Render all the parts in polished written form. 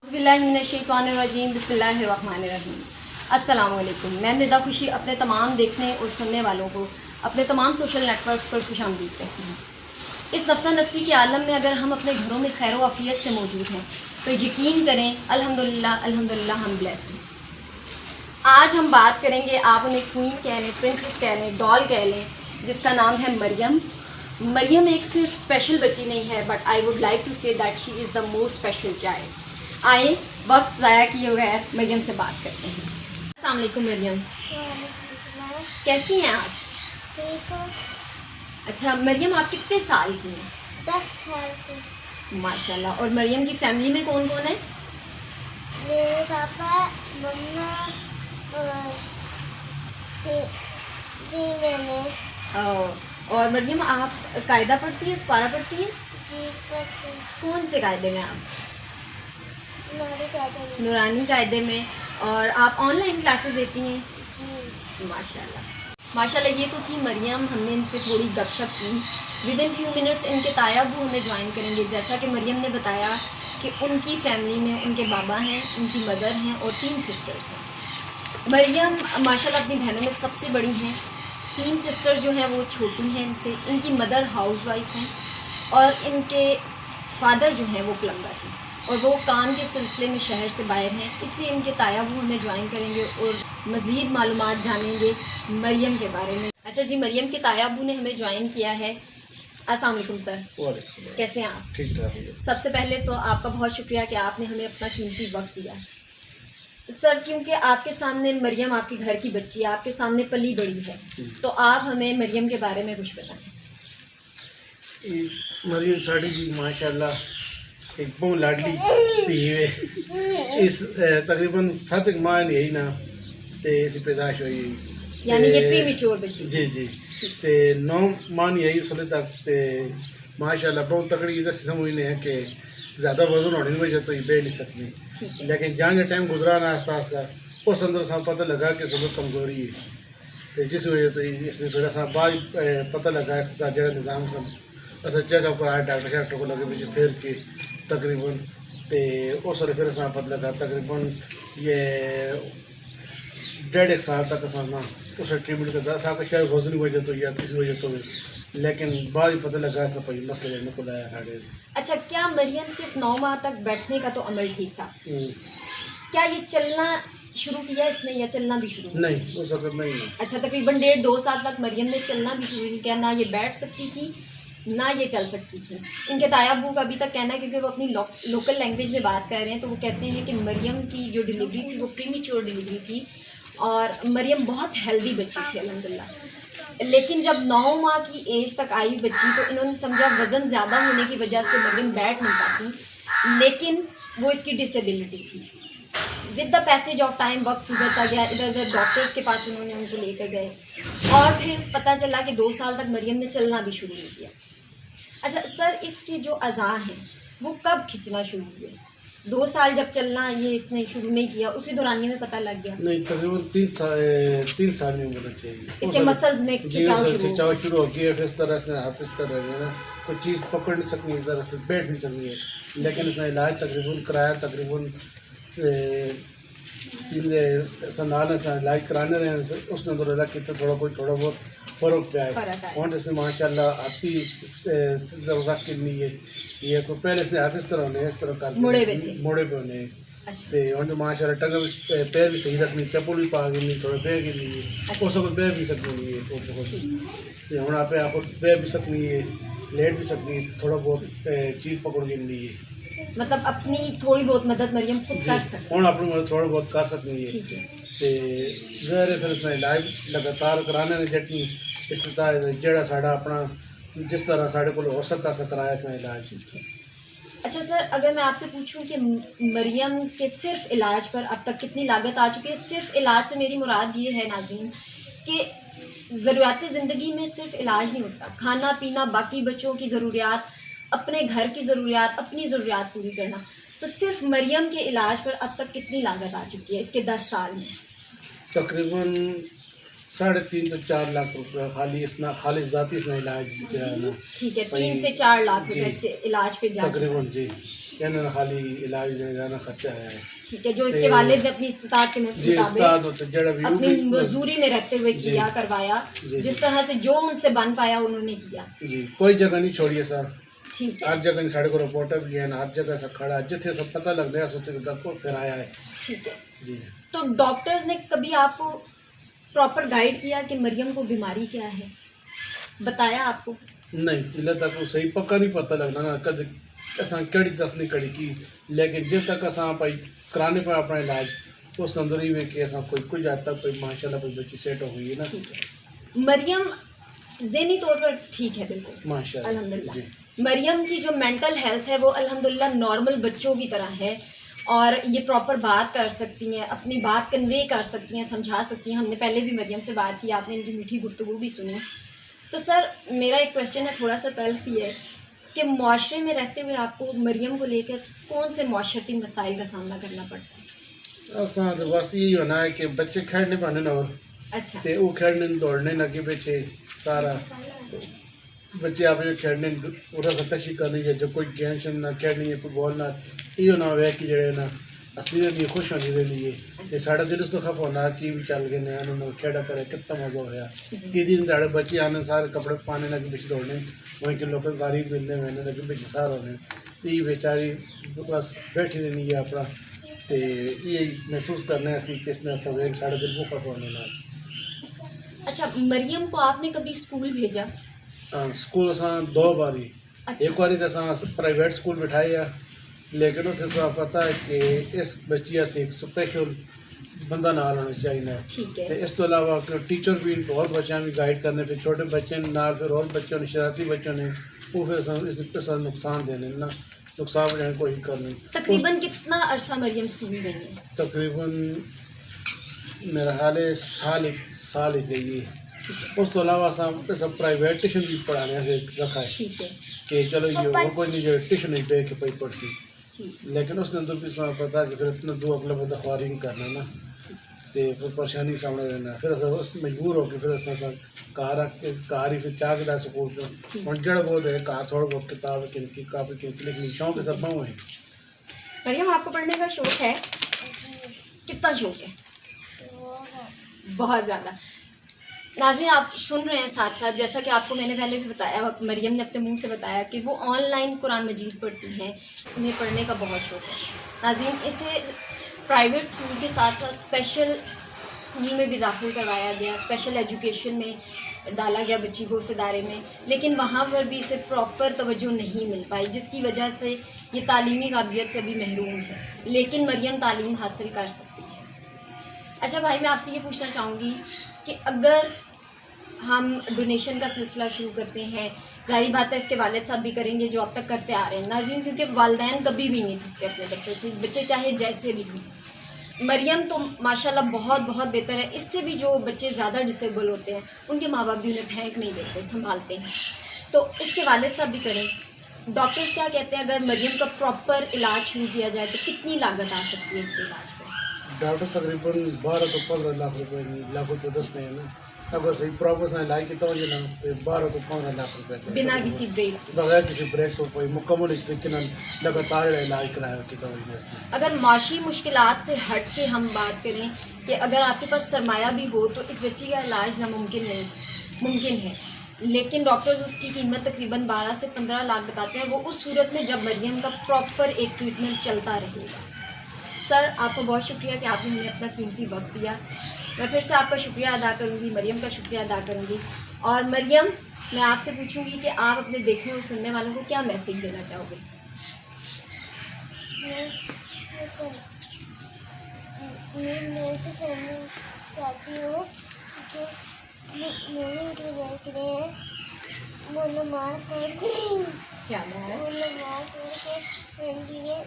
बिस्मिल्लाहिर्रहमानिर्रहीम बिस्मिल्लाहिर्रहमानिर्रहीम। अस्सलाम वालेकुम। मैं निदा खुशी अपने तमाम देखने और सुनने वालों को अपने तमाम सोशल नेटवर्क्स पर खुशामदीद कहती हूँ। इस नफ्सा नफ्सी के आलम में अगर हम अपने घरों में खैर आफियत से मौजूद हैं तो यकीन करें अल्हम्दुलिल्लाह अल्हम्दुलिल्लाह हम ब्लेस्ड हैं। आज हम बात करेंगे, आप उन्हें क्वीन कह लें, प्रिंसेस कह लें, डॉल कह लें, जिसका नाम है मरियम। मरियम एक सिर्फ स्पेशल बच्ची नहीं है, but I would like to say that she is the most special child. आए वक्त ज़ाया किए बगैर मरियम से बात करते हैं। अस्सलाम वालेकुम मरियम, कैसी हैं आप? ठीक हो? अच्छा मरियम, आप कितने साल की हैं? 10 साल की। माशाल्लाह। और मरियम की फैमिली में कौन कौन है? मेरे पापा, मम्मा और तीन बहनें। और मरियम, आप कायदा पढ़ती हैं, सुपारा पढ़ती हैं? जी पढ़ते। कौन से कायदे में आप? तुम्हारे कहते हैं। नूरानी कायदे में। और आप ऑनलाइन क्लासेस देती हैं? जी। माशाल्लाह माशाल्लाह। ये तो थी मरियम, हमने इनसे थोड़ी गपशप की। विद इन फ्यू मिनट्स इनके ताया अब्बू हमें ज्वाइन करेंगे। जैसा कि मरियम ने बताया कि उनकी फैमिली में उनके बाबा हैं, उनकी मदर हैं और 3 सिस्टर्स हैं। मरियम माशाल्लाह अपनी बहनों में सबसे बड़ी हैं। 3 सिस्टर जो हैं वो छोटी हैं इनसे। इनकी मदर हाउसवाइफ हैं और इनके फादर जो हैं वो प्लम्बर हैं और वो काम के सिलसिले में शहर से बाहर हैं, इसलिए इनके ताया वो हमें ज्वाइन करेंगे और मज़ीद मालूमात जानेंगे मरियम के बारे में। अच्छा जी, मरियम के ताया अब्बू ने हमें ज्वाइन किया है। अस्सलाम वालेकुम सर, कैसे हैं आप? ठीक ठाक। सबसे पहले तो आपका बहुत शुक्रिया कि आपने हमें अपना कीमती वक्त दिया सर, क्योंकि आपके सामने मरियम आपके घर की बच्ची है, आपके सामने पली बड़ी है, तो आप हमें मरियम के बारे में कुछ बताएं। मरियम साड़ी जी माशाल्लाह एक बहुत लाडली धी है। इस तकरीबन 7 माह नहीं है ना ते इसकी पैदाइश हुई, यानी ये प्रीमेच्योर बच्ची। जी जी। ते 9 माह नहीं आई उसले तक ते माशाल्लाह बहुत तकड़ी दस समझने हैं कि ज़्यादा वजन होने की वजह तो ये बैठ नहीं सकती, लेकिन जहाँ जहाँ टाइम गुजरा ना आस्ता आस्ता उस अंदर सा पता लगा कि सुबह कमजोरी है, तो जिस वजह तो इसने फिर असा बाद पता लगा इसका जरा निज़ाम सब असा चेकअप कराया डॉक्टर को लगे भी फिर के तकरीबन तो उस फिर असा पता लगा तकरीबन ये 1.5 साल तक असा ना उस ट्रीटमेंट करता असा शायद वजन की वजह तो या किसी वजह तो, लेकिन बाद ही पता लगा इसका कोई मसला जब को लाया साढ़े। अच्छा, क्या मरियम सिर्फ 9 माह तक बैठने का तो अमल ठीक था, क्या ये चलना शुरू किया इसने या चलना भी शुरू किया? नहीं, उस वक्त नहीं। अच्छा, तकरीबन 1.5-2 साल तक मरियम ने चलना भी शुरू नहीं किया, ना ये बैठ सकती थी ना ये चल सकती थी। इनके ताया अब्बू का अभी तक कहना है, क्योंकि वो अपनी लोकल लैंग्वेज में बात कर रहे हैं, तो वो कहते हैं कि मरियम की जो डिलीवरी थी वो प्रीमेच्योर डिलीवरी थी और मरियम बहुत हेल्दी बच्ची थी अल्हम्दुलिल्लाह। लेकिन जब 9 माह की एज तक आई बच्ची तो इन्होंने समझा वज़न ज़्यादा होने की वजह से मरियम बैठ नहीं पाती, लेकिन वो इसकी डिसेबिलिटी थी। With the passage of time वक्त गुजरता गया, इधर उधर डॉक्टर्स के पास उन्होंने उनको लेकर गए और फिर पता चला कि 2 साल तक मरियम ने चलना भी शुरू नहीं किया। अच्छा सर, इसके जो अज़ा हैं वो कब खिंचना शुरू हुए? 2 साल जब चलना ये इसने शुरू नहीं किया, उसी दौरानिए में पता लग गया? नहीं, तकरीबन 3 साल में होना चाहिए। इसके मसल्स में खिंचाव शुरू हो गया, इस तरह से हाथ इस तरह है ना कोई चीज़ पकड़ नहीं सकती, इस तरह से बैठ नहीं सकती है, लेकिन इसने इलाज तकरीबन कराया, तकरीबन 3 साल इलाज कराने रहे, उसने तो लगा कि थोड़ा बहुत फ़र्क पे आए और इसने माशाल्लाह आती ज़रूरत के लिए ये को पहले इसने हाथ इस तरह होने इस तरह कर मोड़े पे होने ते और माशाल्लाह टंग पैर भी सही रखनी, चप्पल भी पा गई, थोड़ा बैग ही नहीं है उस वक्त बैग भी सकनी है तो हम आप बैग भी सकनी है, लेट भी सकनी है, थोड़ा बहुत चीज़ पकड़ के नहीं है, मतलब अपनी थोड़ी बहुत मदद मरियम खुद कर सकती है, अपनी मदद थोड़ा बहुत कर सकती है। फिर उसने इलाज लगातार कराने ने जटनी इस जड़ा साड़ा अपना जिस तरह साढ़े को हो सकता कराया इसने इलाज। अच्छा सर, अगर मैं आपसे पूछूं कि मरियम के सिर्फ इलाज पर अब तक कितनी लागत आ चुकी है? सिर्फ इलाज से मेरी मुराद ये है नाज़रीन कि ज़रूरियात ज़िंदगी में सिर्फ इलाज नहीं होता, खाना पीना, बाकी बच्चों की ज़रूरियात, अपने घर की ज़रूरियात, अपनी ज़रूरियात पूरी करना, तो सिर्फ मरियम के इलाज पर अब तक कितनी लागत आ चुकी है इसके 10 साल में? तकरीबन 3.5 से 4 लाख रुपया खाली ज़ाती इसने इलाज कराना। ठीक है, 3 से 4 लाख रुपये इसके इलाज पे जा तकरीबन जी। इन्होंने खाली इलाज लेना खर्चा आया है। ठीक है, जो इसके वालिद ने अपनी इस्तिताअत के जी उस्ताद होते जड़ा भी अपनी मजदूरी में रहते हुए किया करवाया, जिस तरह से जो उनसे बन पाया उन्होंने किया। जी कोई जगह नहीं छोड़िए सर, ठीक है, हर जगह साढ़े को रिपोर्टर भी है, हर जगह से खड़ा जिथे सब पता लग गया सोचे तक को फिर आया है। ठीक है। जी तो डॉक्टर्स ने कभी आपको प्रॉपर गाइड किया कि मरियम को बीमारी क्या है, बताया आपको? नहीं इला तक वो सही पक्का नहीं पता लगना ना कद असां कड़ी दस नहीं कड़ी की, लेकिन जिस तक असां भाई कराने पे अपना इलाज उस अंदर ही वे कि असां कुछ हद तक कोई माशाल्लाह कोई बच्ची सेट हो गई है ना। ठीक है, मरियम ज़हनी तौर पर ठीक है बिल्कुल माशाल्लाह अल्हम्दुलिल्लाह। मरियम की जो मेंटल हेल्थ है वो अल्हम्दुलिल्लाह नॉर्मल बच्चों की तरह है और ये प्रॉपर बात कर सकती हैं, अपनी बात कन्वे कर सकती हैं, समझा सकती हैं। हमने पहले भी मरियम से बात की, आपने इनकी मीठी गुफ्तगू भी सुनी। तो सर मेरा एक क्वेश्चन है, थोड़ा सा तल्ख ही है कि मुआशरे में रहते हुए आपको मरियम को लेकर कौन से मुआशरती मसाइल का सामना करना पड़ता है? असां तो बस यही होना है कि बच्चे खेलने पाने ना और अच्छा, ते वो खेलने दौड़ने लगे पीछे सारा बच्चे आप खेलने पूरा कशी करनी है, जब कोई गेम शेम ना खेलनी है, कोई बॉल ना इो ना हो कि जेड़े ना असली लिए खुश होने के लिए ते साढ़ा दिल उस तो खफ होना कि भी चल गए नया उन्होंने खेड़ा करे कितना मजा होया कि दिन साढ़े बच्चे आने सारे कपड़े पाने लगे पीछे दौड़ने वहीं के लोग गाड़ी मिलने मैंने लगे पीछे सार होने तो बेचारी बस बैठी रहनी है अपना तो यही महसूस करना है किसने सब एक साढ़े दिल को खफ होने लगा। अच्छा, मरियम को आपने कभी स्कूल भेजा? स्कूल असां 2 बारी, अच्छा। एक बारी तो असां प्राइवेट स्कूल बिठाया, लेकिन उसे पता है कि इस बच्ची से एक स्पेशल बंदा नाल होना चाहिए। ठीक है। तो इस तो अलावा टीचर भी और बच्चों भी गाइड करने फिर छोटे बच्चे नाल फिर और बच्चों ने शरारती बच्चों ने वो फिर इस नुकसान देने ना नुकसान देने कोई करनी। तकरीबन कितना अरसा मरियम स्कूल गई है? तकरीबन मेरा ख्याल है साल ही गई है। उस तो अलावा सब प्राइवेट ट्यूशन भी पढ़ाने से रखा है। ठीक है कि चलो ये वो कोई नहीं जो ट्यूशन नहीं पे के पई पढ़सी, ठीक। लेकिन उसने अंदर भी पता कि फिर इतना दो अगला बंदा ख्वारी नहीं करना ना तो फिर परेशानी सामने रहना फिर उस मजबूर हो के फिर कार रख के कार ही फिर चाह के स्कूल से हम जड़ बहुत है कार थोड़ा बहुत किताब किनकी काफ़ी किनकी लेकिन शौक है सब है। मरियम आपको पढ़ने का शौक है? कितना शौक है? बहुत ज़्यादा। नाज़रीन आप सुन रहे हैं साथ साथ, जैसा कि आपको मैंने पहले भी बताया, मरियम ने अपने मुंह से बताया कि वो ऑनलाइन कुरान मजीद पढ़ती हैं, उन्हें पढ़ने का बहुत शौक है। नाज़रीन इसे प्राइवेट स्कूल के साथ साथ स्पेशल स्कूल में भी दाखिल करवाया गया, स्पेशल एजुकेशन में डाला गया बच्ची को उस इदारे में, लेकिन वहाँ पर भी इसे प्रॉपर तवज्जो नहीं मिल पाई, जिसकी वजह से ये तालीमी काबिलियत से भी महरूम है। लेकिन मरियम तालीम हासिल कर सकती है। अच्छा भाई, मैं आपसे ये पूछना चाहूँगी कि अगर हम डोनेशन का सिलसिला शुरू करते हैं, जाहिर बात है इसके वालिद साहब भी करेंगे जो अब तक करते आ रहे हैं नाज़रीन, क्योंकि वालिदैन कभी भी नहीं थकते अपने बच्चों से, बच्चे चाहे जैसे भी हों। मरियम तो माशाल्लाह बहुत बहुत बेहतर है। इससे भी जो बच्चे ज़्यादा डिसेबल होते हैं उनके माँ बाप भी उन्हें फेंक नहीं देते, संभालते हैं। तो इसके वालिद साहब भी करें। डॉक्टर्स क्या कहते हैं, अगर मरियम का प्रॉपर इलाज शुरू किया जाए तो कितनी लागत आ सकती है इसके इलाज पर? डॉक्टर तकरीबन 12 तो 15 लाख रुपए लाख रुपये दसते हैं ना, अगर सही प्रॉपर से इलाज की तो 12 तो 15 लाख रुपए बिना किसी ब्रेक, बगैर किसी ब्रेक तो कोई मुकम्मल तरीके लगातार इलाज कराया की तो। अगर माशी मुश्किलात से हट के हम बात करें कि अगर आपके पास सरमाया भी हो तो इस बच्ची का इलाज नामुमकिन नहीं, मुमकिन है, लेकिन डॉक्टर्स उसकी कीमत तकरीबन 12 से 15 लाख बताते हैं। वो उस सूरत में जब मरियम का प्रॉपर एक ट्रीटमेंट चलता रहेगा। सर आपका बहुत शुक्रिया कि आपने हमें अपना कीमती वक्त दिया। मैं फिर से आपका शुक्रिया अदा करूंगी, मरियम का शुक्रिया अदा करूंगी। और मरियम, मैं आपसे पूछूंगी कि आप अपने देखने और सुनने वालों को क्या मैसेज देना चाहोगे? मैं तो कहना चाहती हूँ कि मेरे जो देख रहे हैं वो नमाज पढ़ के क्या है? वो नमाज पढ़ के मेरे लिए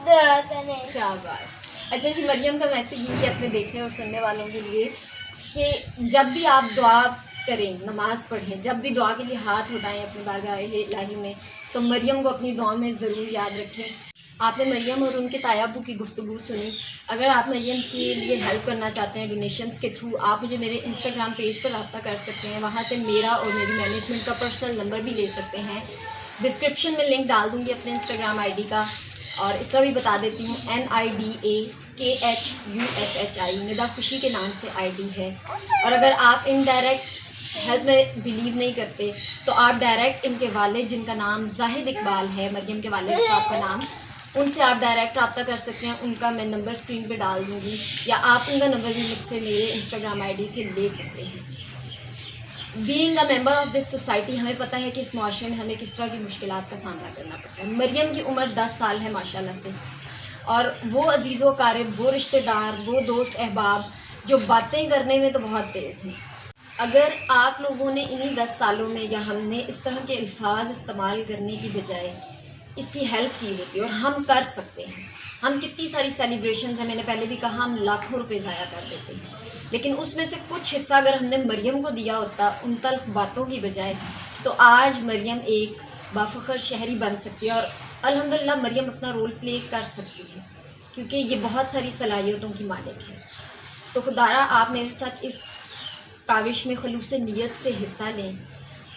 दुआ करें। क्या बात। अच्छा जी, मरियम का मैसेज यही है अपने देखने और सुनने वालों के लिए कि जब भी आप दुआ करें, नमाज़ पढ़ें, जब भी दुआ के लिए हाथ उठाएं अपनी बारगाह इलाही में, तो मरियम को अपनी दुआ में ज़रूर याद रखें। आपने मरियम और उनके तायाबू की गुफ्तगू सुनी। अगर आप मरियम के लिए हेल्प करना चाहते हैं डोनेशंस के थ्रू, आप मुझे मेरे इंस्टाग्राम पेज पर रब्ता कर सकते हैं। वहाँ से मेरा और मेरी मैनेजमेंट का पर्सनल नंबर भी ले सकते हैं। डिस्क्रिप्शन में लिंक डाल दूँगी अपने इंस्टाग्राम ID का। और इस तरह भी बता देती हूँ, NIDAKHUSHI निदा खुशी के नाम से ID है। और अगर आप इनडायरेक्ट हेल्प में बिलीव नहीं करते तो आप डायरेक्ट इनके वालिद, जिनका नाम जाहिद इकबाल है, मरियम के वालिद साहब का नाम, उनसे आप डायरेक्ट रब्ता कर सकते हैं। उनका मैं नंबर स्क्रीन पे डाल दूँगी, या आप उनका नंबर भी मुझसे मेरे इंस्टाग्राम ID से ले सकते हैं। Being a member of this society, हमें पता है कि इस माशरे में हमें किस तरह की मुश्किलात का सामना करना पड़ता है। मरियम की उम्र 10 साल है माशाल्लाह से, और वो अजीज़ व क़ारिब, वो रिश्तेदार, वो दोस्त अहबाब जो बातें करने में तो बहुत तेज़ हैं। अगर आप लोगों ने इन्हीं 10 सालों में या हमने इस तरह के अल्फाज इस्तेमाल करने की बजाय इसकी हेल्प की होती, और हम कर सकते हैं। हम कितनी सारी सेलिब्रेशंस हैं, मैंने पहले भी कहा, हम लाखों रुपए ज़ाया कर देते हैं, लेकिन उसमें से कुछ हिस्सा अगर हमने मरियम को दिया होता उन तल्ख बातों की बजाय, तो आज मरियम एक बाफ़ख्र शहरी बन सकती है। और अल्हम्दुलिल्लाह मरियम अपना रोल प्ले कर सकती है, क्योंकि ये बहुत सारी सलाहियतों की मालिक है। तो खुदारा आप मेरे साथ इस काविश में खलूस नीयत से हिस्सा लें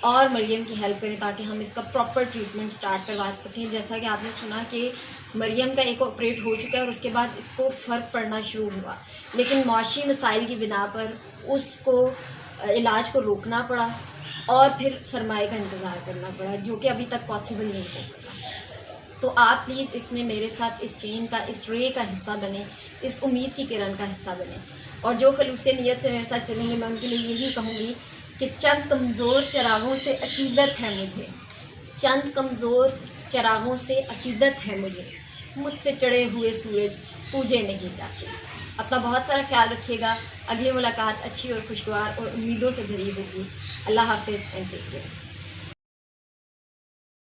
और मरियम की हेल्प करें, ताकि हम इसका प्रॉपर ट्रीटमेंट स्टार्ट करवा सकें। जैसा कि आपने सुना कि मरियम का एक ऑपरेट हो चुका है और उसके बाद इसको फ़र्क पड़ना शुरू हुआ, लेकिन माशी मसाइल की बिना पर उसको इलाज को रोकना पड़ा और फिर सरमाए का इंतज़ार करना पड़ा, जो कि अभी तक पॉसिबल नहीं हो सका। तो आप प्लीज़ इसमें मेरे साथ इस चेन का, इस रे का हिस्सा बने, इस उम्मीद की किरण का हिस्सा बने। और जो खलूस नीयत से मेरे साथ चलेंगे, मैं उनके लिए यही कहूँगी कि चंद कमज़ोर चरागों से अकीदत है मुझे, चंद कमज़ोर चरागों से अकीदत है मुझसे चढ़े हुए सूरज पूजे नहीं जाते। अपना बहुत सारा ख्याल रखिएगा। अगली मुलाकात अच्छी और खुशगवार और उम्मीदों से भरी होगी। अल्लाह हाफ़िज़ एंड टेक केयर।